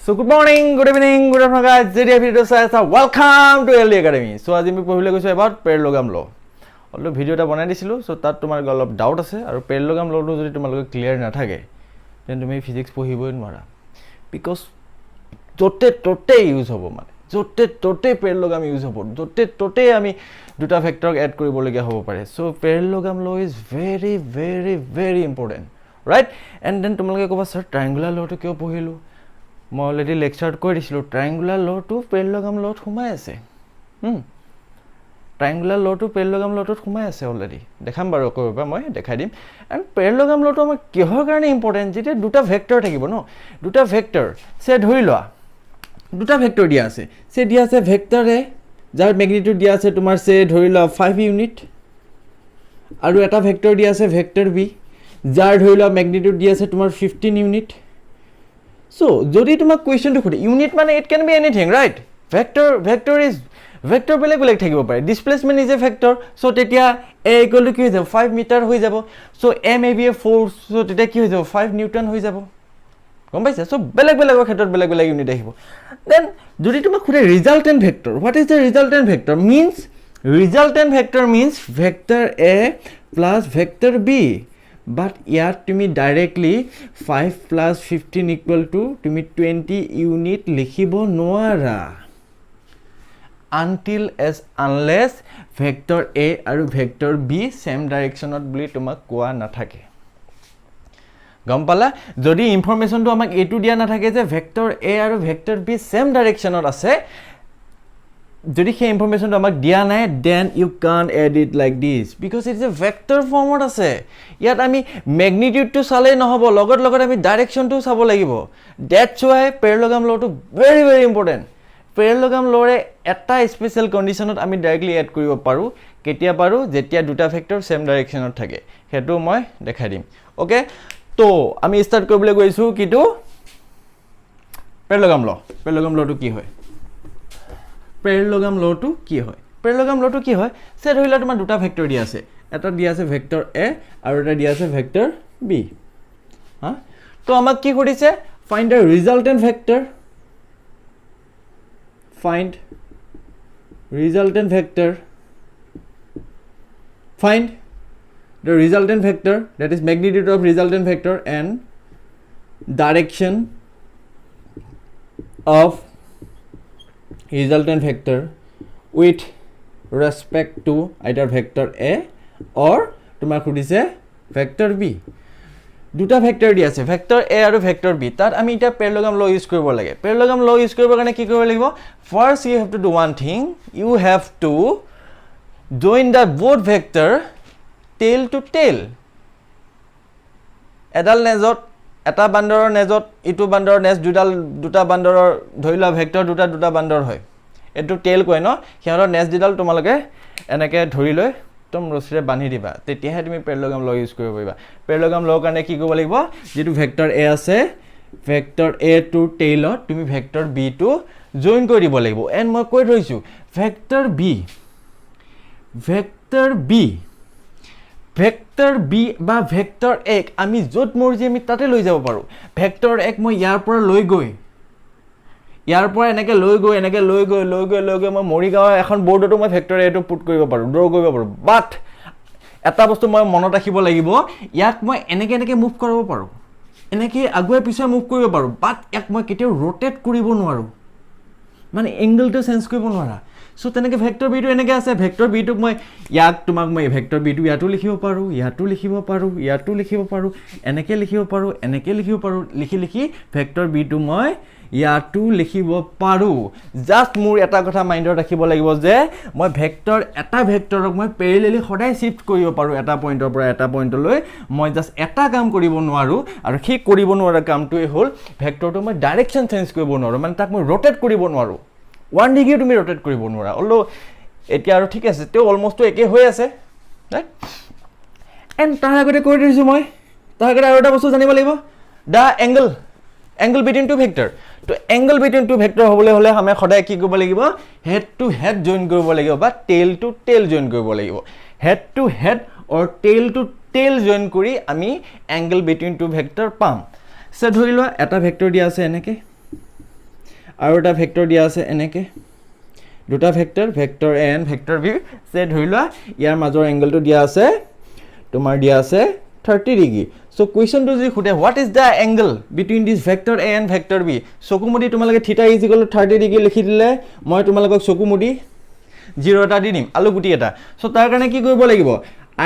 So good morning, good evening, good afternoon guys. JDF video says welcome to LD Academy. So আজি আমি পঢ়িবলৈ গৈছো about parallelogram law. অলপ video এটা বনাই দিছিলো সো তাত তোমাৰ অলপ ডাউট আছে আৰু parallelogram law টো যদি তোমালোকে ক্লিয়াৰ নাথাকে দেন তুমি ফিজিক্স পঢ়িবই নোৱাৰা because তোতে ইউজ হ'ব মানে তোতে parallelogram ইউজ হ'ব তোতে আমি দুটা ভেক্টৰ এড কৰিব লগা হ'ব পাৰে so parallelogram law is very important, right? And then তোমালোকে ক'বা স্যাৰ triangular law টো কিয় পঢ়িলো মই অলৰেডি লেকচাৰত কৈ দিছিলো ট্ৰায়াঙ্গুলাৰ ল টো পেৰালেলোগ্ৰাম লত সোমাই আছে ট্ৰায়াঙ্গুলাৰ ল টো পেৰালেলোগ্ৰাম লটত সোমাই আছে অলৰেডি দেখাম বাৰু কইবা মই দেখাই দিম এন্ড পেৰালেলোগ্ৰাম লটো আমাৰ কিহৰ কাৰণে ইম্পৰ্টেন্ট যেতিয়া দুটা ভেক্টৰ থাকিব ন দুটা ভেক্টৰ সে ধৰি লোৱা দুটা ভেক্টৰ দিয়া আছে সে দিয়া আছে ভেক্টৰ এ যাৰ ম্যাগনিটিউড দিয়া আছে তোমাৰ সে ধৰি লোৱা 5 ইউনিট আৰু এটা ভেক্টৰ দিয়া আছে ভেক্টৰ বি যাৰ ধৰি লোৱা ম্যাগনিটিউড দিয়া আছে তোমাৰ 15 ইউনিট So, যদি তোমাক কোৱেশ্চন টো খুদে ইউনিট মানে it can be anything, right? Vector বেলেগ থাকিব পাৰে displacement is a vector so তেতিয়া a equal to কি হৈ যাব 5 মিটাৰ হৈ যাব so a may be a force so তেতিয়া কি হৈ যাব 5 নিউটন হৈ যাব গম পাইছা so বেলেগ ক্ষেত্ৰত বেলেগ ইউনিট আহিব then যদি তোমাক খুদে resultant vector what is the resultant vector means vector a plus vector b but here তুমি directly 5 plus 15 equal to তুমি 20 unit লিখিব নোৱাৰা unless vector a আৰু vector b same direction ত বুলি তোমাক কোৱা নাথাকে গম পালা যদি ইনফৰমেশন টো আমাক এটো দিয়া নাথাকে যে vector a আৰু vector b same direction ত আছে যদি সেই ইনফৰমেশনটো আমাক দিয়া নাই then you can't add it like this because it is a vector form ত আছে ইয়াত আমি magnitude টো চালে নহব লগত আমি direction টো চাব লাগিব that's why parallelogram law টো very important parallelogram law ৰে এটা স্পেশাল কন্ডিশনত আমি ডাইৰেক্টলি এড কৰিব পাৰো কেতিয়া পাৰো যেতিয়া দুটা ভেক্টৰ সেম ডাইৰেকশনত থাকে হেতু মই দেখাই দিম ওকে তো আমি স্টাৰ্ট কৰিবলৈ গৈছো কিটো parallelogram law টো কি হয় parallelogram law টো কি হয় সে ধৰিলা তোমাৰ দুটা ভেক্টৰ দিয়া আছে এটা দিয়া আছে ভেক্টৰ a আৰু এটা দিয়া আছে ভেক্টৰ b হা তো আমাক কি কৰিছে find the resultant vector find the resultant vector that is magnitude of resultant vector and direction of resultant vector with respect to either vector a or তোমাক খুদিছে vector b দুটা ভেক্টৰ দি আছে vector a আৰু vector b তাত আমি এটা parallelogram law use কৰিব লাগে parallelogram law use কৰিব কাৰণে কি কৰিব লাগিব first you have to do one thing you have to join the both vector tail to tail এডাল নেজত এটা বান্দৰৰ নেজত ইটো বান্দৰৰ নেজ দুটা বান্দৰৰ ধৰিলা ভেক্টৰ দুটা বান্দৰ হয় এটো টেল কয় ন হিয়াৰৰ নেজ দিডাল তোমালকে এনেকে ধৰি লৈ তুমি ৰছিৰে বান্ধি দিবা তেতিয়াহে তুমি parallelogram law ইউজ কৰিব পাৰিবা parallelogram law কাৰণে কি কৰিব লাগিব যেটো ভেক্টৰ a আছে ভেক্টৰ a টু টেইলত তুমি ভেক্টৰ b টু জয়েন কৰি দিব লাগিব এন্ড মই কৈ থৈছো ভেক্টৰ b বা ভেক্টৰ a আমি যত মৰ্জি আমি তাতে লৈ যাব পাৰো ভেক্টৰ a মই ইয়াৰ পৰা লৈ গৈ এনেকে লৈ গৈ মই মৰিগাঁও এখন বৰ্ডটো মই ভেক্টৰ a টো পুট কৰিব পাৰো ড্ৰ কৰিব পাৰো বাট এটা বস্তু মই মনত ৰাখিব লাগিব ইয়াক মই এনেকে মুভ কৰিব পাৰো এনেকে আগুৱে পিছে মুভ কৰিব পাৰো বাট ইয়াক মই কেতিয়াও ৰোটেট কৰিব নোৱাৰো মানে এংগলটো চেঞ্জ কৰিব নোৱাৰা সো তেনেকে ভেক্টৰ b টো এনেকে আছে ভেক্টৰ b টো মই ইয়াক তোমাক মই ভেক্টৰ b টো ইয়াটো লিখিব পাৰো এনেকে লিখিব পাৰো লিখি ভেক্টৰ b টো মই ইয়াটো লিখিব পাৰো জাস্ট মোৰ এটা কথা মাইন্ডত ৰাখিব লাগিব যে মই এটা ভেক্টৰক মই প্যাৰেলালি সদায় শিফট কৰিব পাৰো এটা পইণ্টৰ পৰা এটা পইণ্টলৈ মই জাস্ট এটা কাম কৰিব নোৱাৰো আৰু সেই কৰিব নোৱাৰা কামটোই হ'ল ভেক্টৰটো মই ডাইৰেকশন চেঞ্জ কৰিব নোৱাৰো মানে তাক মই ৰোটেট কৰিব নোৱাৰো 1 ডিগ্ৰী তুমি ৰোটেট কৰিব নোৱাৰা অলো এতিয়া আৰু ঠিক আছে তে অলমোস্ট একে হৈ আছে ৰাইট এন্ড তাৰ আগতে কৈ দিছো মই তাৰ আগতে আৰু এটা বস্তু জানিব লাগিব দা angle between two vector to angle between two vector হবলে হলে আমি সদায় কি কৰিব লাগিব head to head join কৰিব লাগিব বা tail to tail join কৰিব লাগিব head to head or tail to tail join কৰি আমি angle between two vector পাম সে ধৰি লোৱা এটা ভেক্টৰ দিয়া আছে এনেকে আৰু এটা ভেক্টৰ দিয়া আছে এনেকৈ দুটা vector vector A and vector B সে ধৰি লোৱা ইয়াৰ মাজৰ এংগলটো দিয়া আছে তোমাৰ দিয়া আছে 30 ডিগ্ৰী সো কোৱেশ্চনটো যি খুদে what is the angle between this vector A and vector B চকুমুদি তোমালোকে theta is equal two 30 degree লিখি দিলে মই তোমালোকক চকুমুদি 0 এটা দি দিম আলু গুটি এটা সো তাৰ কাৰণে কি কৰিব লাগিব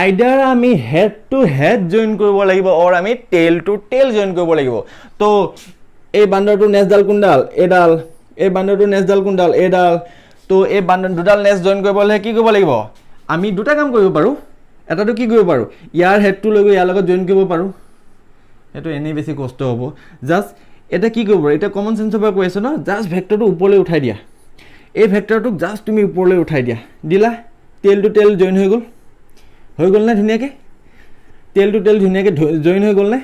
আইদাৰ আমি হেড টু হেড জয়েন কৰিব লাগিব অৰ আমি টেইল টু টেইল জয়েন কৰিব লাগিব তো এই বান্দৰটো নেজডাল কোনডাল এডাল এই বান্দৰটো নেজডাল কোনডাল এডাল তো এই বান্দৰ দুডাল নেজ জয়েন কৰিব হলে কি কৰিব লাগিব আমি দুটা কাম কৰিব পাৰো এটাটো কি কৰিব পাৰো ইয়াৰ হেডটো লৈ গৈ ইয়াৰ লগত জয়েন কৰিব পাৰো এটো এনে বেছি কষ্ট হ'ব জাস্ট এটা কি কৰিব এটা কমন সেন্সৰ পৰা কৈছো ন জাস্ট ভেক্টৰটো ওপৰলৈ উঠাই দিয়া এই ভেক্টৰটোক জাস্ট তুমি ওপৰলৈ উঠাই দিয়া দিলা টেইল টু টেইল জয়েন হৈ গ'ল না ধুনিয়াকে টেইল টু টেইল ধুনিয়াকে জয়েন হৈ গ'ল না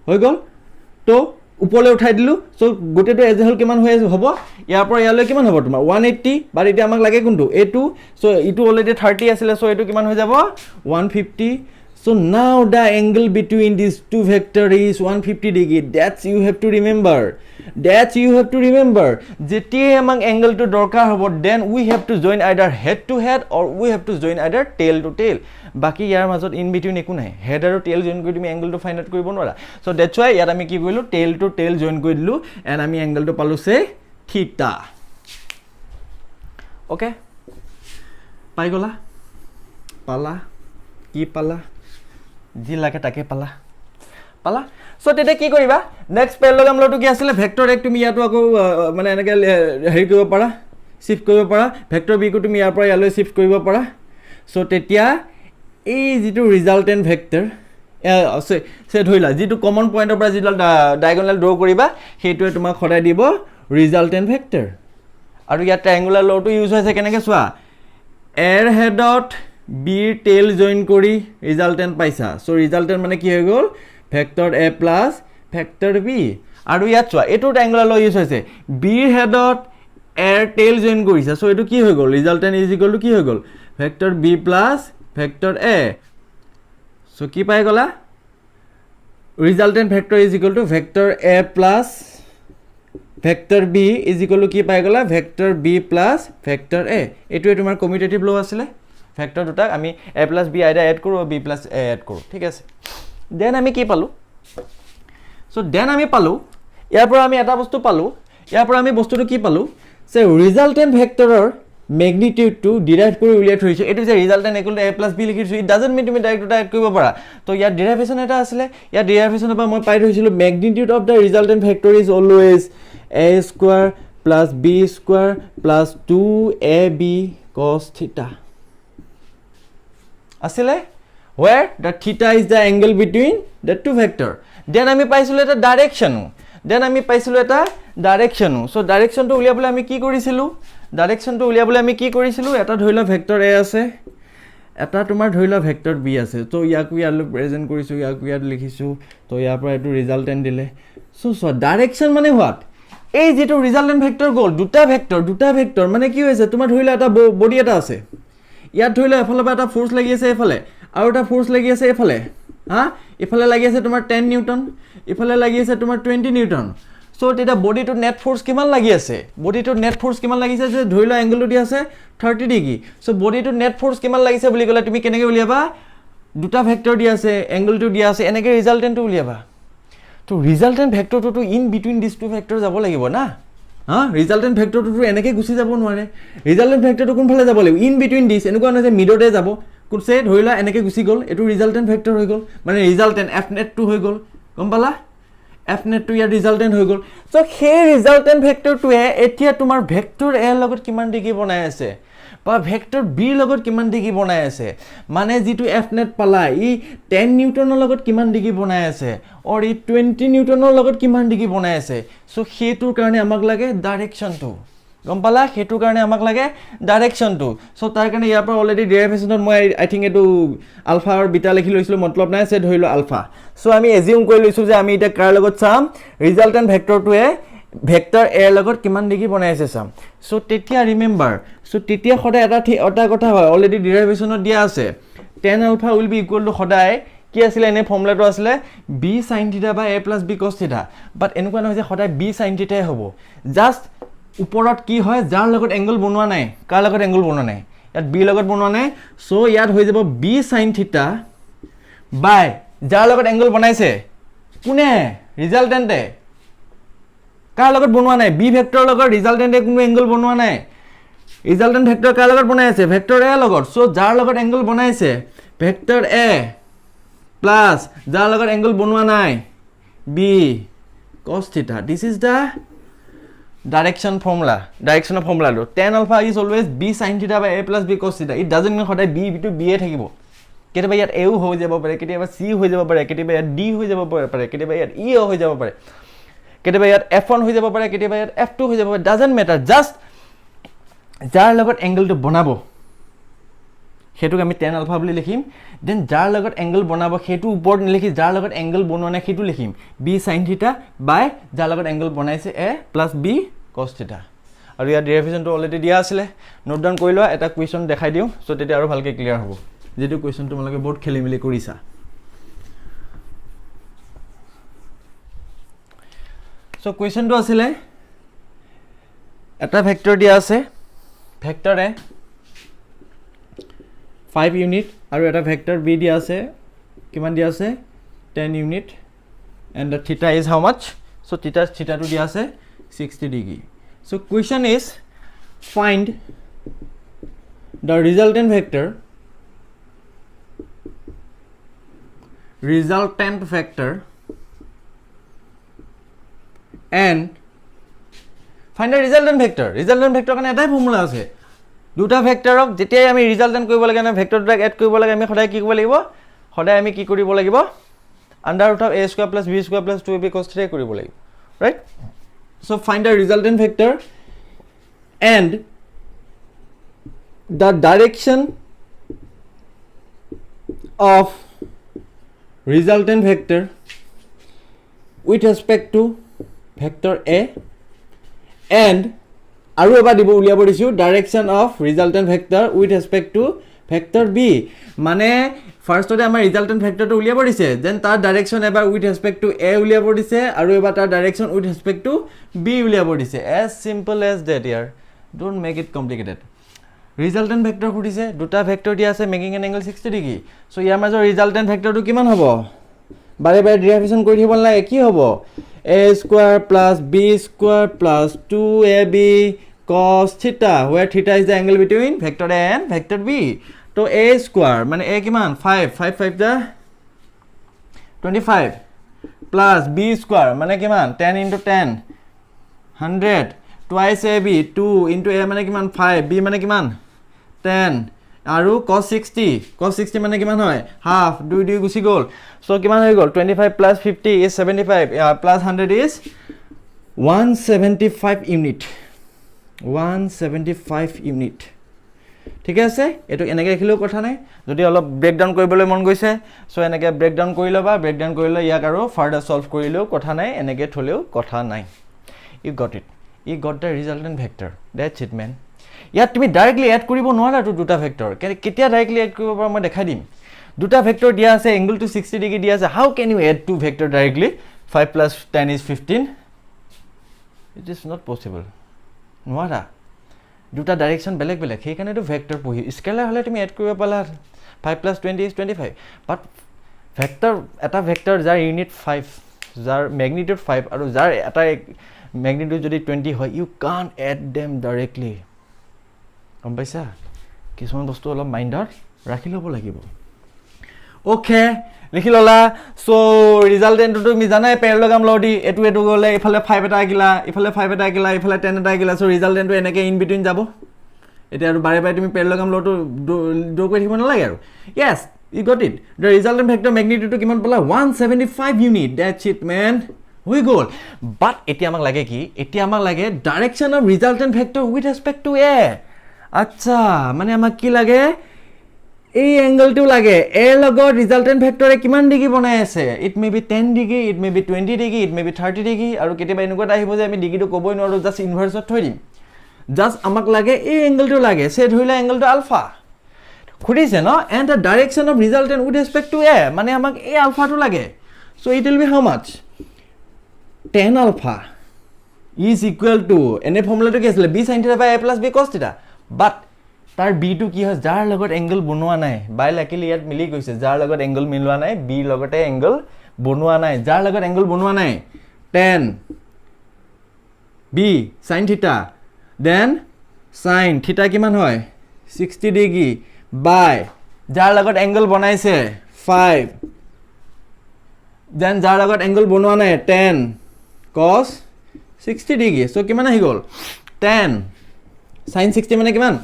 হৈ গ'ল তো ওপৰলৈ উঠাই দিলো সো গোটেটো এজ হল কিমান হৈ হ'ব ইয়াৰ পৰা ইয়ালৈ কিমান হ'ব তোমাৰ 180 বাট এতিয়া আমাক লাগে কোনটো a2 সো ইটো অলৰেডি 30 আছিল সো এটো কিমান হৈ যাব 150 so now the angle between these two vector is 150 degree that's you have to remember যেতিয়াই আমাক এংগলটো দৰকাৰ হ'ব then we have to join either head to head or we have to join either tail to tail বাকি ইয়াৰ মাজত in between একো নাই head আৰু tail join কৰি তুমি এংগলটো ফাইন্ড আউট কৰিব নোৱাৰা সো দ্যাটস ওয়াই ইয়াত আমি কি কৰিলো টেইল টু টেইল জয়েন কৰি দিলো এন্ড আমি এংগলটো পালো সে থিটা ওকে পাই গলা পালা কি পালা জি লাগে তাকে পালা সো তেতে কি কৰিবা নেক্সট পেৰালেগামলটো কি আছিল ভেক্টৰ এক তুমি ইয়াটো আকৌ মানে এনেকে হেৰি কৰিব পাৰা শিফট কৰিব পাৰা ভেক্টৰ বি কো তুমি ইয়াৰ পৰা ইয়ালৈ শিফট কৰিব পাৰা সো তেতিয়া এই যেটো ৰিজাল্টেন্ট ভেক্টৰ সে ধৰিলা যেটো কমন পইণ্টৰ পৰা যেটো ডায়াগোনাল ড্ৰ কৰিবা হেইটোৱে তোমাক খৰাই দিব ৰিজাল্টেন্ট ভেক্টৰ আৰু ইয়াত ট্ৰায়াঙ্গুলাৰ লটো ইউজ হৈছে কেনেকৈ চোৱা এৰ হেডত বিৰ টেইল জয়েন কৰি ৰিজাল্টেন্ট পাইছা সো ৰিজাল্টেন্ট মানে কি হৈ গ'ল vector a plus vector b আৰু ইয়াত চোৱা এটো ট্ৰায়াঙ্গুলাৰ ল ইউজ হৈছে বিৰ হেডত এৰ টেইল জয়েন কৰিছা সো এটো কি হৈ গ'ল ৰিজাল্টেন্ট ইজ ইকুৱেল টু কি হৈ গ'ল vector b plus vector a so কি পাই গলা resultant vector is equal to vector a plus vector b is equal to কি পাই গলা vector b plus vector a এটোৱে তোমাৰ কমিউটেটিভ ল আছিলে ভেক্টৰ দুটাক আমি a প্লাস b আইডা এড কৰো b প্লাস a এড কৰো ঠিক আছে দেন আমি কি পালো সো দেন আমি পালো ইয়াৰ পৰা আমি এটা বস্তু পালো ইয়াৰ পৰা আমি বস্তুটো কি পালো সে ৰিজাল্টেন্ট ভেক্টৰৰ ম্যাগনিটিউডটো ডিৰাইভ কৰি উলিয়াই থৈছো এটো যে resultant equal to a plus b লিখিছো ইট ডাজন্ট মিন তুমি ডাইৰেক্ট এড কৰিব পাৰা তো ইয়াৰ ডেৰিভেশন এটা আছিলে ইয়াৰ ডেৰিভেশনৰ পৰা মই পাই থৈছিলো magnitude of the resultant vector is always a square plus b square plus 2ab cos theta asile where the theta is the angle between the two vector then ami paisilo eta direction so direction to uliabole ami ki korisilu eta dhoila vector a ase eta tumar dhoila vector b ase so yaku yalu present korisu yaku yad likhisu to yar pora etu resultant dile so direction mane what ei jetu resultant vector gol duta vector mane ki hoise tumar dhoila eta body eta ase ইয়াত ধৰিলে এফালে পৰা এটা force লাগি আছে এফালে আৰু এটা ফোৰ্স লাগি আছে এফালে এফালে লাগি আছে তোমাৰ 10 নিউটন এফালে লাগি আছে তোমাৰ 20 নিউটন সো এটা বডিটো নেট ফোৰ্স কিমান লাগি আছে বডিটো নেট ফোৰ্স কিমান লাগিছে যে ধৰিলা এংগলটো দি আছে 30 ডিগ্ৰী সো বডিটো নেট ফোৰ্স কিমান লাগিছে বুলি কলে তুমি কেনেকৈ উলিয়াবা দুটা ভেক্টৰ দি আছে এংগলটো দি আছে এনেকৈ ৰিজাল্টেন্টটো উলিয়াবা তো ৰিজাল্টেন্ট ভেক্টৰটো in between this two vector যাব লাগিব না ৰিজাল্টেন্ট ভেক্টৰটো এনেকৈ গুছি যাব নোৱাৰে ৰিজাল্টেন্ট ভেক্টৰটো কোন ফালে যাব লাগিব ইন বিটুইন দিস এনেকুৱা নহয় যে মিডতে যাব কোনছে ধৰিলা এনেকৈ গুছি গল এটো ৰিজাল্টেন্ট ভেক্টৰ হৈ গল মানে ৰিজাল্টেন্ট f net 2 হৈ গল গম পালা f net 2 ইয়াৰ ৰিজাল্টেন্ট হৈ গল সো সেই ৰিজাল্টেন্ট ভেক্টৰটোৱে এতিয়া তোমাৰ ভেক্টৰ a লগত কিমান ডিগ্ৰী বনাই আছে বা ভেক্টৰ b লগত কিমান ডিগ্ৰী বনাই আছে মানে যেটো f net পালা ই 10 নিউটনৰ লগত কিমান ডিগ্ৰী বনাই আছে অৰ ই 20 নিউটনৰ লগত কিমান ডিগ্ৰী বনাই আছে সো হেতুৰ কাৰণে আমাক লাগে ডাইৰেকশনটো গম পালা হেতুৰ কাৰণে আমাক লাগে ডাইৰেকশনটো সো তাৰ কাৰণে ইয়াৰ পৰা অলৰেডি ডেৰিভেশনত মই আই থিংক এটো আলফা আৰু বিটা লিখি লৈছিলো মতলব নাই সে ধৰিলো আলফা সো আমি এজিউম কৰি লৈছো যে আমি এটা কাৰ লগত চাম ৰিজাল্টেন্ট ভেক্টৰটোৱে ভেক্টৰ a লগত কিমান ডিগ্ৰী বনাই আছে চাম সো তেতিয়া ৰিমেম্বাৰ সো তেতিয়া খডা এটা কথা হয় অলৰেডি ডেৰিভেশনত দিয়া আছে tan alpha will be equal to খডাই কি আছিলে এনে ফৰ্মুলাটো আছিলে b sin θ by a plus b cos θ বাট এনেকুৱা নহয় যে সদায় b sin θ হ'ব জাস্ট ওপৰত কি হয় যাৰ লগত এংগল বনোৱা নাই কাৰ লগত এংগল বনোৱা নাই ইয়াত b লগত বনোৱা নাই সো ইয়াত হৈ যাব b sin θ by যাৰ লগত এংগল বনাইছে কোনে ৰিজাল্টেন্টে কাৰ লগত বনোৱা নাই b ভেক্টৰ লগত ৰিজাল্টেন্টে কোনো এংগল বনোৱা নাই ৰিজাল্টেন্ট ভেক্টৰ কাৰ লগত বনাই আছে ভেক্টৰ a লগত সো যাৰ লগত এংগল বনাইছে ভেক্টৰ a প্লাস যাৰ লগত এংগল বনোৱা নাই b cos θ this is the direction formula টো tan alpha is always b sin θ by a plus b cos θ it doesn't mean সদায় b to b এ থাকিব কেতিয়াবা ইয়াত a হৈ যাব পাৰে কেতিয়াবা c হৈ যাব পাৰে কেতিয়াবা ইয়াত d হৈ যাব পাৰে কেতিয়াবা ইয়াত e হৈ যাব পাৰে কেতিয়াবা ইয়াত f1 হৈ যাব পাৰে কেতিয়াবা ইয়াত f2 হৈ যাব পাৰে doesn't matter just যাৰ লগত এংগলটো বনাব হেতুক আমি tan alpha বুলি লিখিম দেন যাৰ লগত এংগল বনাব হেতু ওপৰত লিখি যাৰ লগত এংগল বনোৱা নাই হেতু লিখিম b sin θ by যাৰ লগত এংগল বনাইছে a plus b cos θ আৰু ইয়াৰ ডেৰিভেশনটো অলৰেডি দিয়া আছিল নোট ডাউন কৰি লোৱা এটা কোৱেশ্চন দেখাই দিও সো তেতিয়া আৰু ভালকে ক্লিয়াৰ হ'ব যেটো কোৱেশ্চন তোমালোকে বহুত খেলিমেলি কৰিছা সো কোৱেশ্চনটো আছিল এটা ভেক্টৰ দিয়া আছে ভেক্টৰ a 5 unit আৰু এটা ভেক্টৰ b দিয়া আছে কিমান দিয়া আছে 10 unit and the theta is how much so theta to দিয়া আছে 60 degree so question is find the resultant vector and find the resultant vector কাৰণে এটাই ফৰ্মুলা আছে দুটা ভেক্টৰক যেতিয়াই আমি ৰিজাল্টেন্ট কৰিব লাগে না ভেক্টৰ দুটাক এড কৰিব লাগে আমি সদায় কি কৰিব লাগিব সদায় আমি কি কৰিব লাগিব under root of a square plus b square plus 2ab cos θ কৰিব লাগিব right so find the resultant vector and the direction of resultant vector with respect to vector a and আৰু এবাৰ দিব উলিয়াব দিছো direction of resultant vector with respect to vector b মানে ফাৰ্স্টতে আমাৰ ৰিজাল্টেন্ট ভেক্টৰটো উলিয়াব দিছে দেন তাৰ ডাইৰেকশন এবাৰ উইথ ৰেসপেক্ট টু a উলিয়াব দিছে আৰু এবাৰ তাৰ direction with respect two b উলিয়াব দিছে as simple as that here don't make it complicated resultant vector খুদিছে দুটা ভেক্টৰ দিয়া আছে making an angle 60 degree so ইয়াৰ মাজৰ ৰিজাল্টেন্ট ভেক্টৰটো কিমান হ'ব বাৰে বাৰে ডেৰিভেশন কৰি দিব নালাগে কি হ'ব a square plus b square plus 2ab cos theta where theta is the angle between vector a and vector b so a square মানে a কিমান 5 5 5 the 25 plus b square মানে কিমান 10 into 10 100 twice ab 2 into a মানে কিমান 5 b মানে কিমান 10 আৰু cos 60 মানে কিমান হয় হাফ 2 গুছি গল সো কিমান হৈ গল 25 plus 50 is 75 plus 100 is 175 unit 175 unit ঠিক আছে এটো এনেকৈ লিখিলেও কথা নাই যদি অলপ ব্ৰেক ডাউন কৰিবলৈ মন গৈছে সো এনেকৈ ব্ৰেক ডাউন কৰি লবা ব্ৰেক ডাউন কৰিলে ইয়াক আৰু ফাৰ্দাৰ সলভ কৰিলেও কথা নাই এনেকৈ থলেও কথা নাই you got the resultant vector that's it man ইয়াত তুমি ডাইৰেক্টলি এড কৰিব নোৱাৰা তো দুটা ভেক্টৰ কেতিয়া ডাইৰেক্টলি এড কৰিব পাৰা মই দেখাই দিম দুটা ভেক্টৰ দিয়া আছে এংগল টু 60 ডিগ্ৰী দিয়া আছে how can you add two vector directly 5 plus 10 is 15 it is not possible নোৱাৰা দুটা ডাইৰেকশন বেলেগ বেলেগ সেই কাৰণে তো ভেক্টৰ পঢ়ি স্কেলাৰ হলে তুমি এড কৰিব পালা 5 plus 20 is 25 বাট ভেক্টৰ এটা ভেক্টৰ যাৰ ইউনিট 5 যাৰ ম্যাগনিটিউড 5 আৰু যাৰ এটা ম্যাগনিটিউড যদি 20 হয় you can't add them directly গম পাইছা কিছুমান বস্তু অলপ মাইন্ডত ৰাখি ল'ব লাগিব ওকে লিখি ললা সো ৰিজাল্টেন্টটো তুমি জানাই প্যাৰালোগ্ৰাম ল দি এটো গলে ইফালে 5 এটা আহিলা ইফালে 5 এটা আহিলা ইফালে 10 এটা আহিলা সো ৰিজাল্টেন্টটো এনেকৈ ইন বিটুইন যাব এটা আৰু বাৰে বাৰে তুমি প্যাৰালোগ্ৰাম লটো ড্ৰ কৰি থাকিব নালাগে আৰু yes you got it the resultant vector magnitude to কিমান পলা 175 unit that's it man হৈ গল বাট এতিয়া আমাক লাগে কি এতিয়া আমাক লাগে direction of resultant vector with respect to a আচ্ছা মানে আমাক কি লাগে এই এংগলটো লাগে a লগত ৰিজাল্টেন্ট ভেক্টৰে কিমান ডিগ্ৰী বনাই আছে it may be 10 degree it may be 20 degree it may be 30 degree আৰু কেতিয়াবা এনেকুৱা আহিব যে আমি ডিগ্ৰীটো ক'বই নোৱাৰো জাস্ট ইনভাৰ্সত থৈ দিম জাস্ট আমাক লাগে এই এংগলটো লাগে সে ধৰিলা এংগলটো আলফা খুদিছে ন and the direction of resultant with respect to a মানে আমাক এই আলফাটো লাগে so it will be how much tan alpha is equal to এনে ফৰ্মুলাটো কি আছিল b sin theta by a plus b cos theta but তাৰ b টো কি হয় যাৰ লগত এংগল বনোৱা নাই বাই লাকিলি ইয়াত মিলি গৈছে যাৰ লগত এংগল মিলোৱা নাই b লগতে এংগল বনোৱা নাই যাৰ লগত এংগল বনোৱা নাই tan b sin theta then sin theta কিমান হয় 60 ডিগ্ৰী by যাৰ লগত এংগল বনাইছে 5 then যাৰ লগত এংগল বনোৱা নাই 10 cos 60 ডিগ্ৰী so কিমান আহি গল 10 sin 60 মানে কিমান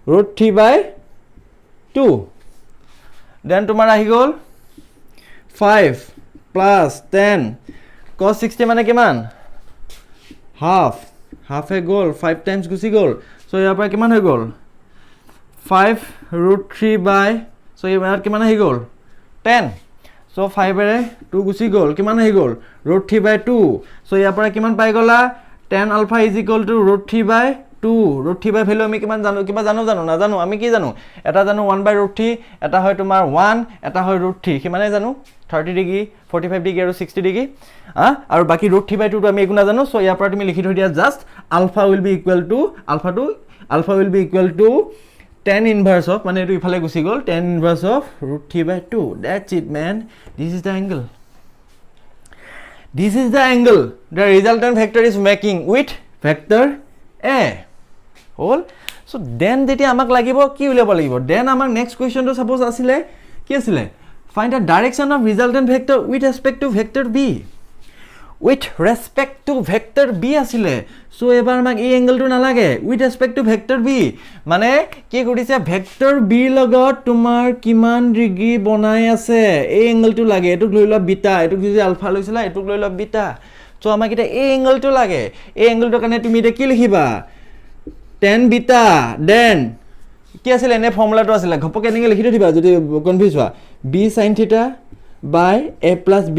root 3 by 2 then তোমাৰ আহি গল 5 plus 10 cos 60 মানে কিমান half এ গল 5 times গুছি গল so ইয়াৰ পৰা কিমান হৈ গল 5 root 3 by so ইয়াৰ কিমান আহি গল 10 so 5 এৰে 2 গুছি গল কিমান আহি গল root 3 by 2 so ইয়াৰ পৰা কিমান পাই গলা tan alpha is equal to root 3 by 2 root 3 by value আমি কিমান জানো কিবা জানো না জানো আমি কি জানো এটা জানো 1 by root 3 এটা হয় তোমাৰ 1 এটা হয় root 3 কিমানে জানো 30 ডিগ্ৰী 45 ডিগ্ৰী আৰু 60 ডিগ্ৰী আৰু বাকি root 3 by 2 টো আমি একো না জানো সো ইয়াৰ পৰা তুমি লিখি থৈ দিয়া just alpha will be equal to tan inverse of মানে এটো ইফালে গুছি গল tan inverse of root 3 by 2 that's it man this is the angle the resultant vector is making with vector a hall so then যেটি আমাক লাগিব কি উলিয়াব লাগিব then আমাক next question to suppose আসিলে কি আসিলে find the direction of resultant vector with respect to vector b আসিলে so এবাৰ আমাক এই এংগলটো না লাগে with respect to vector b মানে কি কৰিছে vector b লগত তোমাৰ কিমান ডিগ্ৰী বনাই আছে এই এংগলটো লাগে এটো লৈ ল বিটা এটো যদি আলফা লৈছিলা এটো লৈ ল বিটা so আমাক এটা এই এংগলটো লাগে এই এংগলটো কাৰণে তুমি এটা কি লিখিবা tan beta then কি আছিল এনে ফৰ্মুলাটো আছিল ঘপকে এনেকে লিখি দিবা যদি কনফিউজ হোৱা b sin theta by a plus b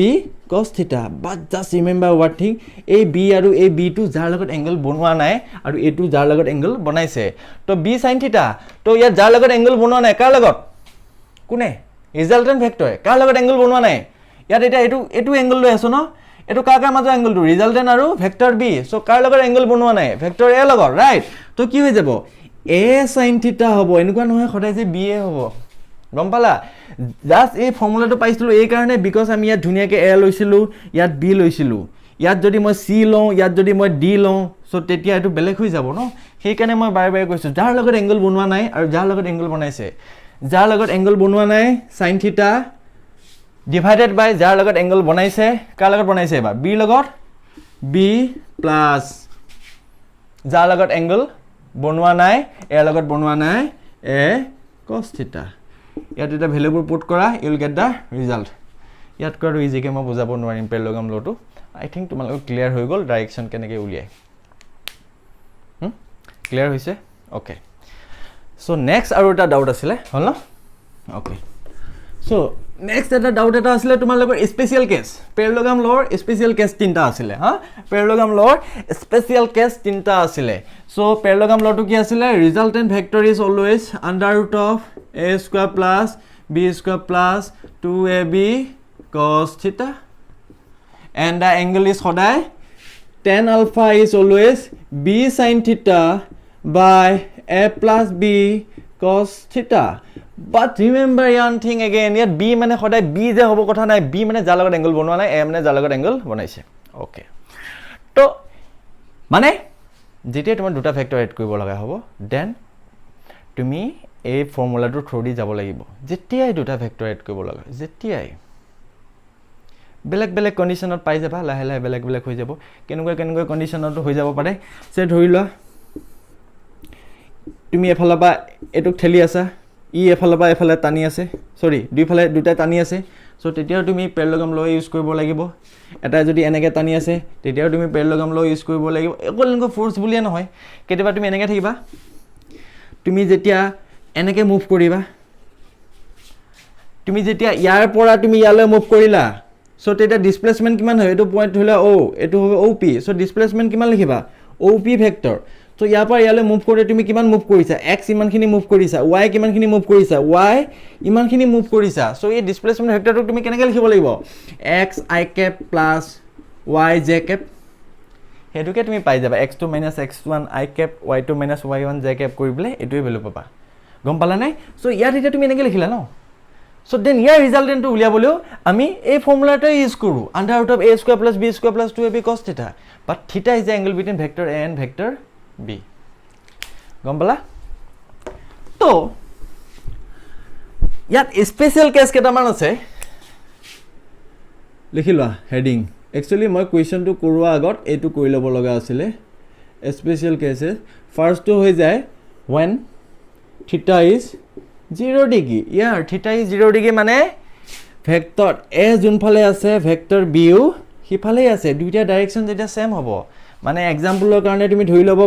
cos theta but just remember one thing a b আৰু a b টো যাৰ লগত এংগল বনোৱা নাই আৰু a টো যাৰ লগত এংগল বনাইছে তো b sin theta তো ইয়াত যাৰ লগত এংগল বনোৱা নাই কাৰ লগত কোনে ৰিজাল্টেন্ট ভেক্টৰ কাৰ লগত এংগল বনোৱা নাই ইয়াত এটা এটো এংগল লৈ আছো ন এটো কাৰ মাজৰ এংগলটো ৰিজাল্টেন্ট আৰু ভেক্টৰ b সো কাৰ লগত এংগল বনোৱা নাই ভেক্টৰ a লগত ৰাইট তো কি হৈ যাব a sin theta হ'ব এনেকুৱা নহয় সদায় যে b a হ'ব গম পালা জাস্ট এই ফৰ্মুলাটো পাইছিলো এই কাৰণে বিকজ আমি ইয়াত ধুনিয়াকে a লৈছিলো ইয়াত b লৈছিলো ইয়াত যদি মই c লওঁ ইয়াত যদি মই d লওঁ সো তেতিয়া এটো বেলেগ হৈ যাব ন সেই কাৰণে মই বাৰে বাৰে কৈছো যাৰ লগত এংগল বনোৱা নাই আৰু যাৰ লগত এংগল বনাইছে যাৰ লগত এংগল বনোৱা নাই sin theta divided by যাৰ লগত এংগল বনাইছে কাৰ লগত বনাইছে এবাৰ b লগত b plus যাৰ লগত এংগল বনোৱা নাই a লগত বনোৱা নাই a cos theta ইয়াত এটা ভ্যালুবোৰ পুট কৰা you will get the result ইয়াত কৰা ইজিকে মই বুজাব নোৱাৰিম পেৰলগাম লটো আই থিংক তোমালোক ক্লিয়াৰ হৈ গল ডাইৰেকশন কেনেকৈ উলিয়াই ক্লিয়াৰ হৈছে ওকে সো নেক্সট আৰু এটা ডাউট আছিল হল ন ওকে সো নেক্সট এটা ডাউট এটা আছিল তোমালোকৰ স্পেশাল কেস পেৰলগাম লৰ স্পেশাল কেস তিনটা আছিল হা পেৰলগাম লৰ স্পেশাল কেস তিনটা আছিল সো পেৰলগাম লটো কি আছিল resultant vector is always under root of a square plus b square plus 2ab cos theta and the angle is সদায় tan alpha is always b sin theta by a plus b cos theta but remember one thing again yet b মানে সদায় b যে হ'ব কথা নাই b মানে যাৰ লগত এংগল বনোৱা নাই a মানে যাৰ লগত এংগল বনাইছে ওকে তো মানে যেতিয়া তোমাৰ দুটা ভেক্টৰ এড কৰিব লগা হ'ব দেন তুমি এই ফৰ্মুলাটো থ্ৰুদি যাব লাগিব যেতিয়াই দুটা ভেক্টৰ এড কৰিব লগা যেতিয়াই বেলেগ বেলেগ কন্ডিশনত পাই যাবা লাহে লাহে বেলেগ বেলেগ হৈ যাব কেনেকৈ কন্ডিশনত হৈ যাব পাৰে সে ধৰি লোৱা তুমি এফালে বা এটুক ঠেলি আছা ই এফালে বা এফালে টানি আছে সৰি দুইফালে দুটা টানি আছে সো তেতিয়াও তুমি পেৰলগাম ল ইউজ কৰিব লাগিব এটা যদি এনেকে টানি আছে তেতিয়াও তুমি পেৰলগাম ল ইউজ কৰিব লাগিব একলংক ফোৰ্স বুলিয়া নহয় কেতিয়াবা তুমি এনেকে থাকিবা তুমি যেতিয়া এনেকে মুভ কৰিবা তুমি যেতিয়া ইয়াৰ পৰা তুমি ইয়ালৈ মুভ কৰিলা সো তেতিয়া ডিসপ্লেসমেন্ট কিমান হয় এটো পয়েন্ট হলা o এটো হবে op সো ডিসপ্লেসমেন্ট কিমান লিখিবা op ভেক্টৰ সো ইয়াৰ পৰা ইয়ালৈ মুভ কৰোঁতে তুমি কিমান মুভ কৰিছা x ইমানখিনি মুভ কৰিছা y কিমানখিনি মুভ কৰিছা y ইমানখিনি মুভ কৰিছা সো এই ডিসপ্লেসমেন্ট ভেক্টৰটো তুমি কেনেকৈ লিখিব লাগিব x I cap plus y j cap হেতুকে তুমি পাই যাবা x2 - x1 I cap y2 - y1 j cap কৰিবলে এটোই ভ্যালু পাবা গম পালা নাই সো ইয়াত এটা তুমি এনেকৈ লিখিলা ন সো দেন ইয়াৰ ৰিজাল্টেন্টটো উলিয়াবলৈও আমি এই ফৰ্মুলাটা ইউজ কৰো under root of a square plus b square plus 2ab cos থিটা বাট থিটা is the angle between vector a and vector b গম পালা তো ইয়াত স্পেশাল কেস কেইটামান আছে লিখি লোৱা হেডিং একচুয়ালি মই কোৱেশ্চনটো কৰোৱা আগত এইটো কৰি ল'ব লগা আছিল স্পেশাল কেসেস ফাৰ্স্টটো হৈ যায় when theta is 0 ডিগ্ৰী ইয়াৰ থিটা ইজ 0 ডিগ্ৰী মানে ভেক্টৰ a যোনফালে আছে ভেক্টৰ b ও সিফালে আছে দুইটা ডাইৰেকশন যেটা সেম হ'ব মানে এক্সাম্পলৰ কাৰণে তুমি ধৰি ল'ব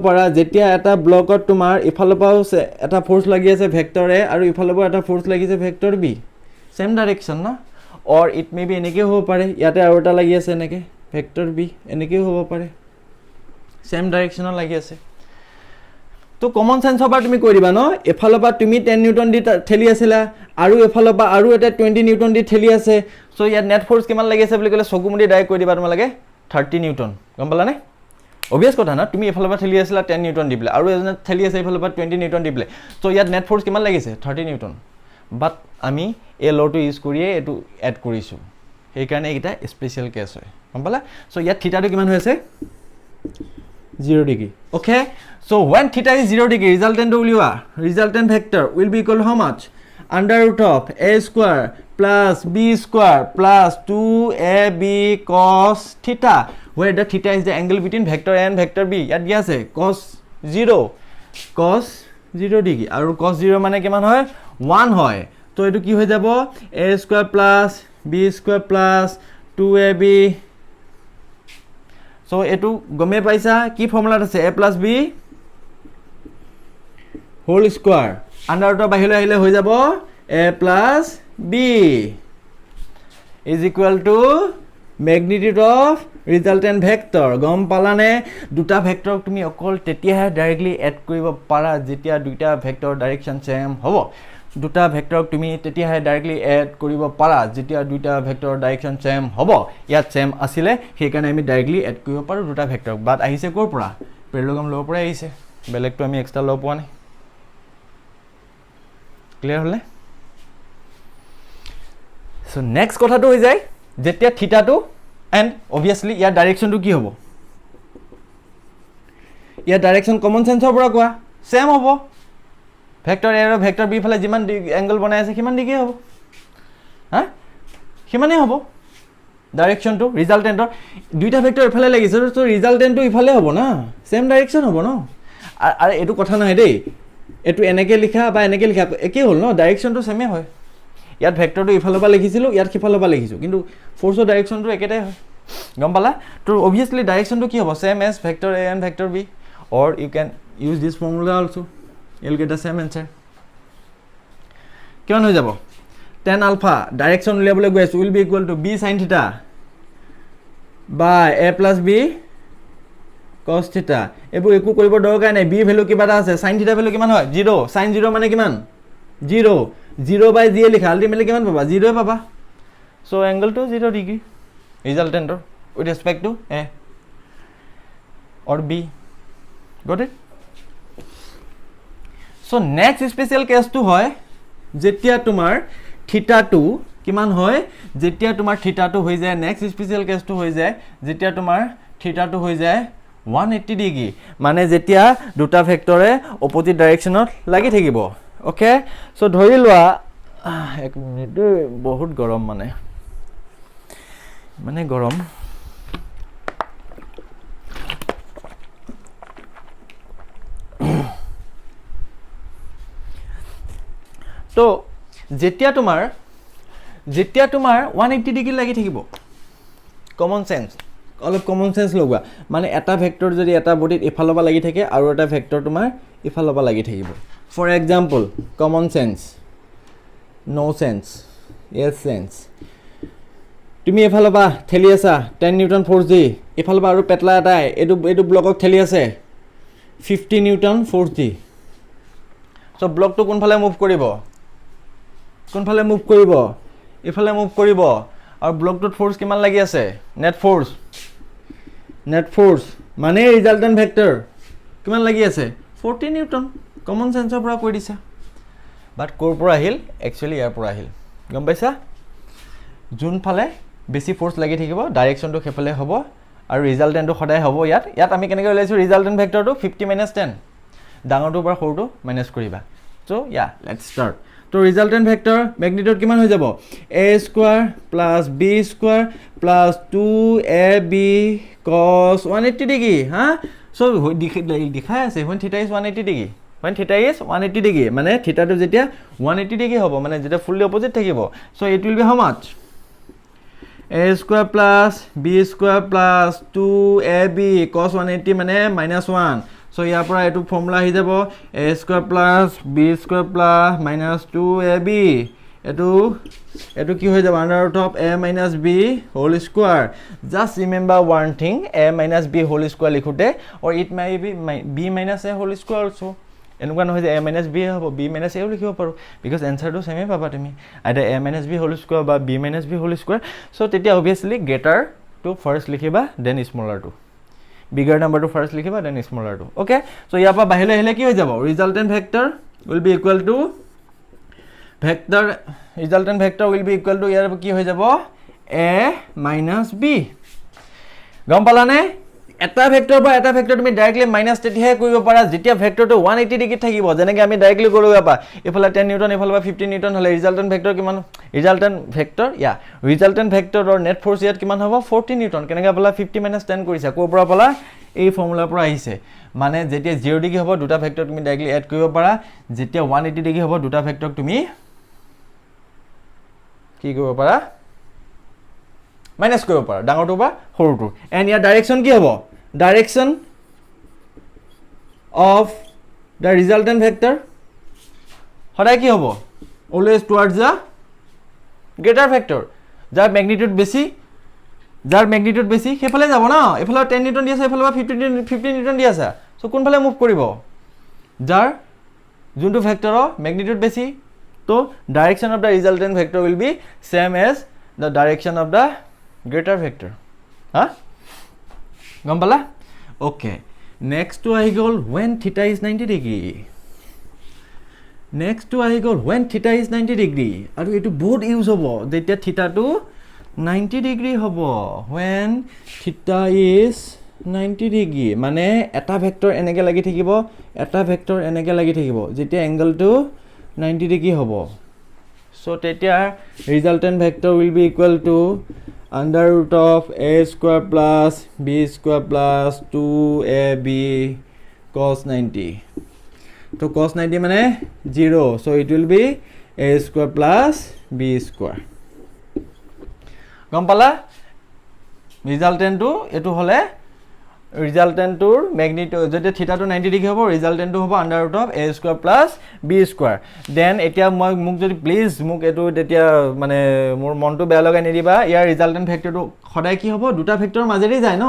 পাৰা যেতিয়া এটা ব্লকত তোমাৰ ইফালৰ পৰা এটা ফোৰ্স লাগি আছে ভেক্টৰ a আৰু ইফালৰ পৰা এটা ফোৰ্স লাগিছে ভেক্টৰ b সেম ডাইৰেকশন না or it may be এনেকৈ হ'ব পাৰে ইয়াতে আৰু এটা লাগি আছে এনেকৈ ভেক্টৰ b এনেকৈ হ'ব পাৰে সেম ডাইৰেকশনৰ লাগি আছে তো কমন সেন্স হবা তুমি কৈ দিবা ন এফালৰ পৰা তুমি 10 নিউটন দি ঠেলি আছিলা আৰু এফালৰ পৰা আৰু এটা 20 নিউটন দি ঠেলি আছে সো ইয়াত নেট ফোৰ্স কিমান লাগি আছে বুলি ক'লে চকুমুদি ডাইৰেক্ট কৈ দিবা তোমালোকে 30 নিউটন গম পালা নে অবিয়াস কথা না তুমি এফালৰ পৰা ঠেলি আছিলা 10 নিউটন দি বলে আৰু এজনে ঠেলি আছে এফালৰ পৰা 20 নিউটন দি বলে সো ইয়াত নেট ফোৰ্স কিমান লাগিছে 30 নিউটন বাট আমি এই লটো ইউজ কৰিয়ে এটো এড কৰিছো সেই কাৰণে এটা স্পেশাল কেস হয় গম পালা সো ইয়াত থিটাটো কিমান হৈ আছে 0 degree okay so when theta is 0 degree resultant vector will be equal to how much under root of a square plus b square plus 2ab cos theta where the theta is the angle between vector a and vector b yat dia ase cos 0 degree aru cos 0 mane kiman hoy 1 hoy to etu ki hoy jabo a square plus b square plus 2ab so etu gome paisa ki formula ase a plus b whole square under root of bahile ahile hoy jabo a plus b is equal to magnitude of resultant vector gom palane duta vector tumi okol tetia directly add koribo para jetia duita vector direction same hobo দুটা vector তুমি তেতিয়া directly add কৰিব পাৰা যেতিয়া দুটা vector direction same হ'ব ইয়াত same আছিল সেই কাৰণে আমি ডাইৰেক্টলি এড কৰিব পাৰো দুটা ভেক্টৰ বাট আহিছে কৰ পৰা পেৰালেলগ্ৰাম লৰ পৰা আহিছে বেলেগটো আমি এক্সট্ৰা ল পোৱা নাই ক্লিয়াৰ হলে সো নেক্সট কথাটো হৈ যায় যেতিয়া থিটাটো এন্ড অবিয়াসলি ইয়াৰ ডাইৰেকশনটো কি হ'ব ইয়াৰ ডাইৰেকশন কমন সেন্সৰ পৰা কোৱা সেম হ'ব ভেক্টৰ a আৰু ভেক্টৰ b ফালে যিমান এংগল বনাই আছে কিমান ডিগ্ৰী হ'ব হা কিমানে হ'ব ডাইৰেকশনটো ৰিজাল্টেন্টৰ দুইটা ভেক্টৰ ইফালে লাগিছে তো ৰিজাল্টেন্টটো ইফালে হ'ব না সেম ডাইৰেকশন হ'ব ন আৰু এটো কথা নহয় দেই এটো এনেকে লিখা বা এনেকে লিখা একে হ'ল ন ডাইৰেকশনটো সেমে হয় ইয়াত ভেক্টৰটো ইফালৰ পৰা লিখিছিলো ইয়াত কিফালৰ পৰা লিখিছো কিন্তু ফোৰ্সৰ ডাইৰেকশনটো একেটাই হয় গম পালা তো obviously ডাইৰেকশনটো কি হ'ব same as vector a and vector b or you can use this formula also you'll get the same answer কিমান হৈ যাব tan alpha direction উলিয়াবলৈ গৈ আছে will be equal to b sin theta by a plus b cos theta এবোৰ একো কৰিব দৰকাৰ নাই b ভ্যালু কিবা আছে sin theta ভ্যালু কিমান হয় 0 sin 0 মানে কিমান 0 by 0 লিখা আলটিমেটলি কিমান পাবা 0 পাবা so angle to 0 degree resultant with respect to a or b got it so next special case to hoy jetia tumar theta 2 kiman hoy jetia tumar theta 2 hoy jay next special case to hoy jay jetia tumar theta 2 hoy jay 180 degree mane jetia duta vector e opposite direction ot lagi thakibo okay so dhori lwa ek minute bahut gorom mane gorom তো যেতিয়া তোমাৰ 180 degree লাগি থাকিব common sense অলপ common sense লগা মানে এটা vector যদি এটা বডিত ইফালৰ পৰা লাগি থাকে আৰু এটা ভেক্টৰ তোমাৰ ইফালৰ পৰা লাগি থাকিব for example common sense no sense yes sense তুমি ইফালৰ পৰা ঠেলি আছা 10 নিউটন ফোৰ্স দি এফালৰ পৰা আৰু পেটলা এটাই এইটো ব্লকক ঠেলি আছে 50 নিউটন ফ'ৰ্চ দি চ' ব্লকটো কোনফালে মুভ কৰিব এইফালে মুভ কৰিব আৰু ব্লকটোত ফ'ৰ্চ কিমান লাগি আছে নেট ফ'ৰ্চ মানে ৰিজাল্টেণ্ট ভেক্টৰ কিমান লাগি আছে 40 নিউটন কমন চেন্সৰ পৰা কৈ দিছা বাট ক'ৰ পৰা আহিল একচুৱেলি ইয়াৰ পৰা আহিল গম পাইছা যোনফালে বেছি ফ'ৰ্চ লাগি থাকিব ডাইৰেকশ্যনটো সেইফালে হ'ব আৰু ৰিজাল্টেণ্টটো সদায় হ'ব ইয়াত আমি কেনেকৈ ওলাইছোঁ ৰিজাল্টেণ্ট ভেক্টৰটো 50 - 10 ডাঙৰটোৰ পৰা সৰুটো মাইনাছ কৰিবা চ' লেটছ ষ্টাৰ্ট তো ৰিজাল্টেণ্ট ভেক্টৰ মেগনিটিউড কিমান হৈ যাব a² + b² + 2ab cos 180 degree হা চ' দেখাই আছে when theta is 180 degree when theta is 180 degree মানে থিটাটো যেতিয়া 180 ডিগ্ৰী হ'ব মানে যেতিয়া ফুললি অপজিট থাকিব so' it will be how much a² + b² + 2ab cos 180 মানে -1 চ' ইয়াৰ পৰা এইটো ফৰ্মুলা আহি যাব a² + b² + -2ab এইটো কি হৈ যাব √a - b whole square just remember one thing a - b whole square লিখোঁতে or it may be b - a whole square also' এনেকুৱা নহয় যে a - b হ'ব b - a লিখিব পাৰোঁ বিকজ এনচাৰটো ছেমেই পাবা তুমি either a - b whole square বা b - b whole square so' তেতিয়া অভিয়াছলি গ্ৰেটাৰটো ফাৰ্ষ্ট লিখিবা দেন স্মলাৰটো বিগাৰ নাম্বাৰটো ফাৰ্ষ্ট লিখিবা দেন স্মলাৰটো অ'কে চ' ইয়াৰ পৰা বাহিৰলৈ আহিলে কি হৈ যাব resultant vector will be equal to ইয়াৰ কি হৈ যাব a - b গম পালানে এটা ভেক্টৰ পৰা এটা ভেক্টৰ তুমি ডাইৰেক্টলি মাইনাছ তেতিয়াহে কৰিব পাৰা যেতিয়া ভেক্টৰটো 180 ডিগ্ৰীত থাকিব যেনেকৈ আমি ডাইৰেক্টলি কৰিব পাৰা এইফালে 10 নিউটন এইফালে 50 নিউটন হ'লে ৰিজাল্টেণ্ট ভেক্টৰ কিমান ৰিজাল্টেণ্ট ভেক্টৰৰ নেট ফ'ৰ্চ ইয়াত কিমান হ'ব 40 নিউটন কেনেকৈ পালা 50 - 10 কৰিছা ক'ৰ পৰা পালা এই ফৰ্মুলাৰ পৰা আহিছে মানে যেতিয়া 0 ডিগ্ৰী হ'ব দুটা ভেক্টৰ তুমি ডাইৰেক্টলি এড কৰিব পাৰা যেতিয়া 180 ডিগ্ৰী হ'ব দুটা ভেক্টৰক তুমি কি কৰিব পাৰা মাইনাছ কৰিব পাৰা ডাঙৰটো বা সৰুটো এণ্ড ইয়াৰ ডাইৰেকশ্যন কি হ'ব direction of the resultant vector সদায় কি হ'ব always towards the greater vector যাৰ মেগনিটিউড বেছি সেইফালে যাব ন এইফালে 10 নিউটন দি আছে এইফালে 50 নিউটন দি আছে চ' কোনফালে মুভ কৰিব যাৰ যোনটো ভেক্টৰৰ মেগনিটিউড বেছি তো direction of the resultant vector will be same as the direction of the greater vector হা গম পালা অ'কে নেক্সটটো আহি গ'ল when theta is 90 ডিগ্ৰী আৰু এইটো বহুত ইউজ হ'ব যেতিয়া থিটাটো 90 ডিগ্ৰী হ'ব when theta is 90 ডিগ্ৰী মানে এটা ভেক্টৰ এনেকৈ লাগি থাকিব যেতিয়া এংগলটো 90 ডিগ্ৰী হ'ব চ' তেতিয়া resultant vector will be equal two √a² + b² + 2ab cos 90 তো cos 90 মানে 0 চ' it will B a² + b² গম পালা ৰিজাল্টেণ্টটো এইটো হ'লে ৰিজাল্টেণ্টটোৰ মেগনিটিউড যদি থিটাটো 90 ডিগ্ৰী হ'ব ৰিজাল্টেণ্টটো হ'ব √a² + b² দেন এতিয়া মোক যদি প্লিজ মোক এইটো তেতিয়া মানে মোৰ মনটো বেয়া লগাই নিদিবা ইয়াৰ ৰিজাল্টেণ্ট ভেক্টৰটো সদায় কি হ'ব দুটা ভেক্টৰৰ মাজেদি যায় ন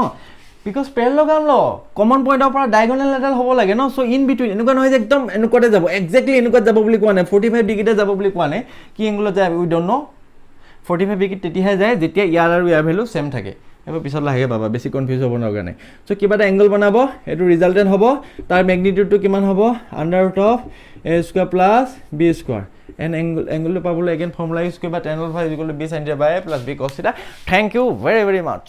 বিকজ পেৰেলগ্ৰাম ল কমন পইণ্টৰ পৰা ডায়গনেল এডাল হ'ব লাগে ন চ' ইন বিটুইন এনেকুৱা নহয় যে একদম এনেকুৱাতে যাব একজেক্টলি এনেকুৱাত যাব বুলি কোৱা নাই 45 ডিগ্ৰীতে যাব বুলি কোৱা নাই কি এংগলত যায় উই ডণ্ট ন' 45 ডিগ্ৰীত তেতিয়াহে যায় যেতিয়া ইয়াৰ আৰু ইয়াৰ ভেলু ছেম থাকে এইবোৰ পিছত লাহে পাবা বেছি কনফিউজ হ'ব নোৱাৰা কাৰণে চ' কিবা এটা এংগল বনাব এইটো ৰিজাল্টেণ্ট হ'ব তাৰ মেগনিটিউডটো কিমান হ'ব √a² + b² এণ্ড এংগলটো পাবলৈ এগেইন ফৰ্মুলা ইউজ কৰিবা tan α = b sin θ / a + b cos θ thank you very very much